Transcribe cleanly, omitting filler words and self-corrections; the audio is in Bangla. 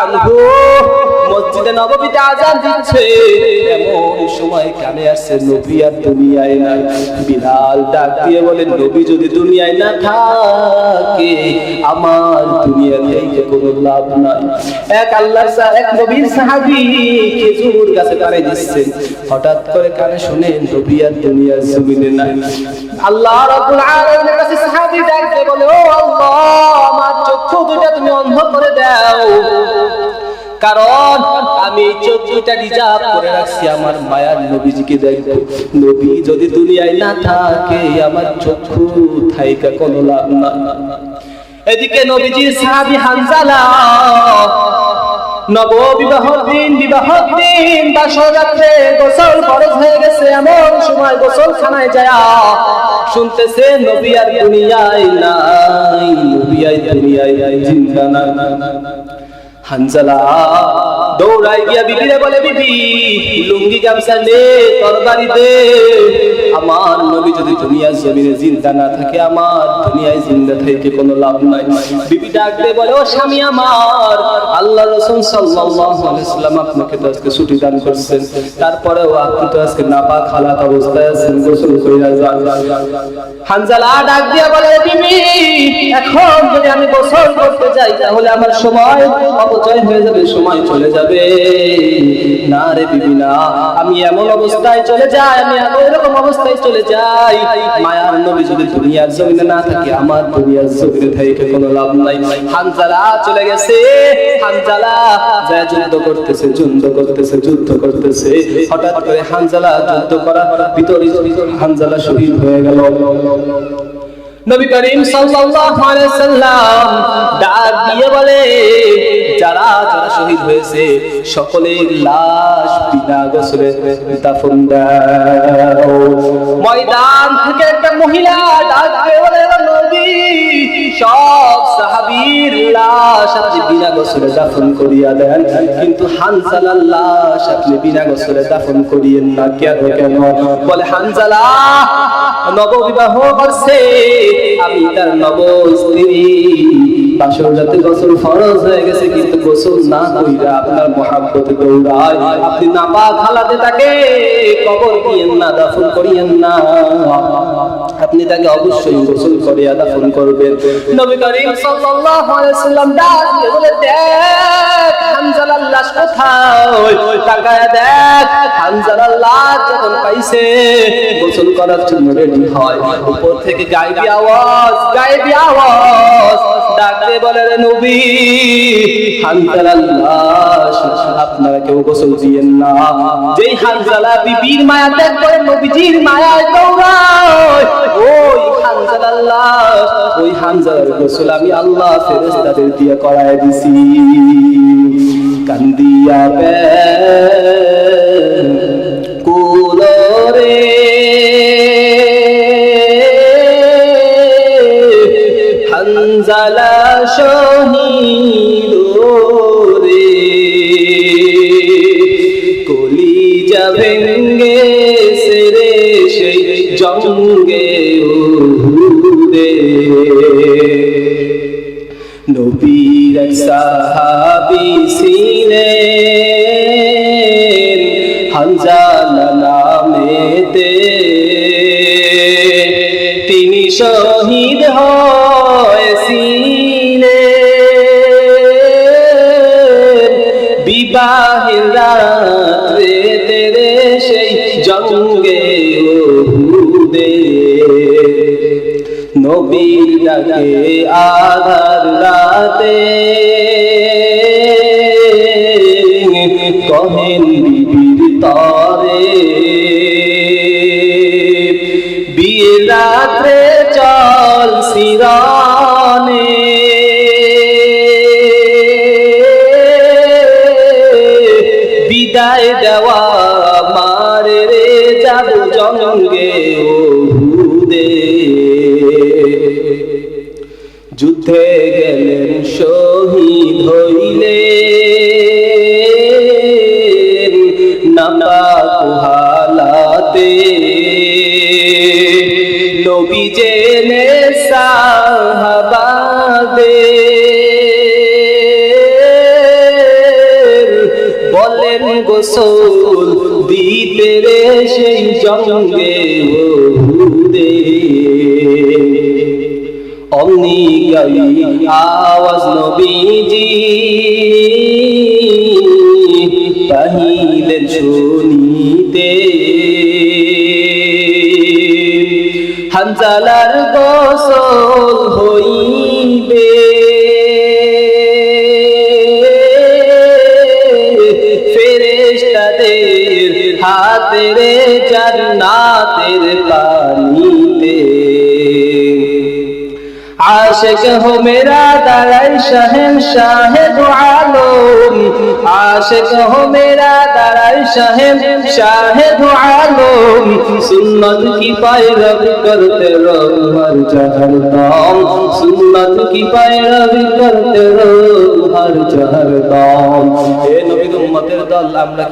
আনহু মসজিদে নববীতে আযান দিচ্ছে, এমন সময় কানে আসছে নবী আর দুনিয়ায় নাই। বিলাল ডাক দিয়ে বলেন, নবী যদি দুনিয়ায় না থাকে আমার দুনিয়া থেকে কোনো লাভ নাই। এক নবীর সাহাবী খেজুর গাছে পানি দিচ্ছেন, হঠাৎ করে কানে শুনেন নবী আর দুনিয়ার জমিনে নাই। আল্লাহ রাব্বুল আলামিনের কাছে সাহাবী ডাক দিয়ে বলে, ও আল্লাহ, আমার চক্ষু দুটো তুমি অন্ধ করে দাও, কারণ আমি চোখ দুটা রিজার্ভ করে রাখছি আমার মায়ার নবীজিকে দেখব। নবী যদি দুনিয়ায় না থাকে আমার চক্ষু থাইকা কোনো লাভ না। এদিকে নবীজির সাহাবী হানজালা বিবাহের দিন বাসর রাত্রে গোসল ফরজ হয়ে গেছে, এমন সময় গোসলখানায় যায় শুনতেছে নবী আর দুনিয়ায় নাই, নবী আর দুনিয়ায় জিন্দা নাই। হানজালা দৌড়াই গিয়া বিবিরে বলে, বিবি লুঙ্গি গামছা নে, তরবারি দে, আমার নবী যদি দুনিয়ার জমিনে জিন্দা না থাকে আমার দুনিয়ায় জিন্দা থেকে কোনো লাভ নাই। বিবি ডাক দিয়ে বলে, ও স্বামী আমার, আল্লাহ রাসূল সাল্লাল্লাহু আলাইহি ওয়াসাল্লাম আপনাকে তো আজকে ছুটি দান করছেন, তারপরেও আপনি তো আজকে নাপাক হালাত অবস্থায় আছেন, গোসল কইরা যান। হানজালা ডাক দিয়ে বলে, বিবি এখন যদি আমি গোসল করতে যাই তাহলে আমার সময় অপচয় হয়ে যাবে, সময় চলে যাবে। না রে বিবি না, আমি এমন অবস্থায় চলে যাই, আমি এরকম অবস্থায় চলে যাই, মায়ার নবী যদি দুনিয়ার জমিনে না থাকে আমার দুনিয়ার জমিনে থেকে কোনো লাভ নাই। হানজালা চলে গেছে, হানজালা যায় যুদ্ধ করতেছে। হঠাৎ করে হানজালা যুদ্ধ করার ভিতরে হানজালা শহীদ হয়ে গেল। নবী করিম সাল্লাল্লাহু আলাইহি সাল্লাম ডাক দিয়ে বলে, যারা যারা শহীদ হয়েছে সকলের লাশ বিনা গোসলে দাফন দাও। ময়দান থেকে একটা মহিলা ডাক দিয়ে বলে, নবী সব সাহাবীর লাশ আপনি বিনা গোসলে দাফন করিয়া দেন, কিন্তু হানজালার লাশ আপনি বিনা গোসলে দাফন করিয়েন না। কেন? বলে, হানজালা নববিবাহ করছে, আমি তার নব স্ত্রী, বাসর রাতে গোসল ফরজ হয়ে গেছে, কিন্তু গোসল না কইরা আপনার মহব্বতে দৌড়ায়, আপনি নাপাক হালাতে তাকে কবর দিয়েন না, দাফন করিয়েন না, আপনি তাকে অবশ্যই গোসল করিয়া দাফন করবেন। নবী করিম সাল্লাল্লাহু আলাইহি সাল্লাম ডাক দিয়ে বলে, দেখ হানজালার লাশ কোথায়, তাকায় দেখ। হানজালার লাশ যখন পাইছে গোসল করার জন্য রেডি হয়, উপর থেকে গায়েবী আওয়াজ ডাক দিয়ে বলে, নবী হানজালার লাশ আপনারা কেউ গোসল দিয়েন না। যেই হানজালা বিবির মায়া ত্যাগ করে নবীজির মায়ায় দৌড়ায়, ওই হানজালার লাশ, ওই হানজালার গোসল আমি আল্লাহ ফেরেশতাদের দিয়ে করায় দিছি। কান্দিয়া কুলরে হানজালা শহীদ রে, কলিজা ভেঙ্গে সেরে সেই জঙ্গে উহুদে। নবীর এক সাহাবী ছিলেন হানজালা নামেতে, তিনি শহীদ হয়েছিলেন বিবাহের রাত্রে তেরে সেই জঙ্গে উহুদে। নবীর ডাকে আধার রাতে কহেন বিবির তরে, বিয়ের রাত্রে চল সিরানে, বিদায় দেওয়া মারে রে যাব জঙ্গে উহুদে। যুদ্ধে গেলেন শহীদ হইলেন নাপাক হালাতে, নবী জেনে সাহাবাদের গোসল দিতে রে সেই জঙ্গে ওহুদে। অমনি গাই আওয়াজ নবীজি পাহিলেন শুনিতে, হানজালার গোসল হইবে, ফেরেশতাদের হাতে রে জান্নাতের পানিতে। आशिक हो मेरा दाराए शहंशाह दो आलम, आशिक हो मेरा दाराए शहंशाह दो आलम, सुन्नत की पैरवी करते रहो हर जहर दम, सुन्नत की पैरवी करते रहो हर जहर दम। ए नबी उम्मतेर दल আমরা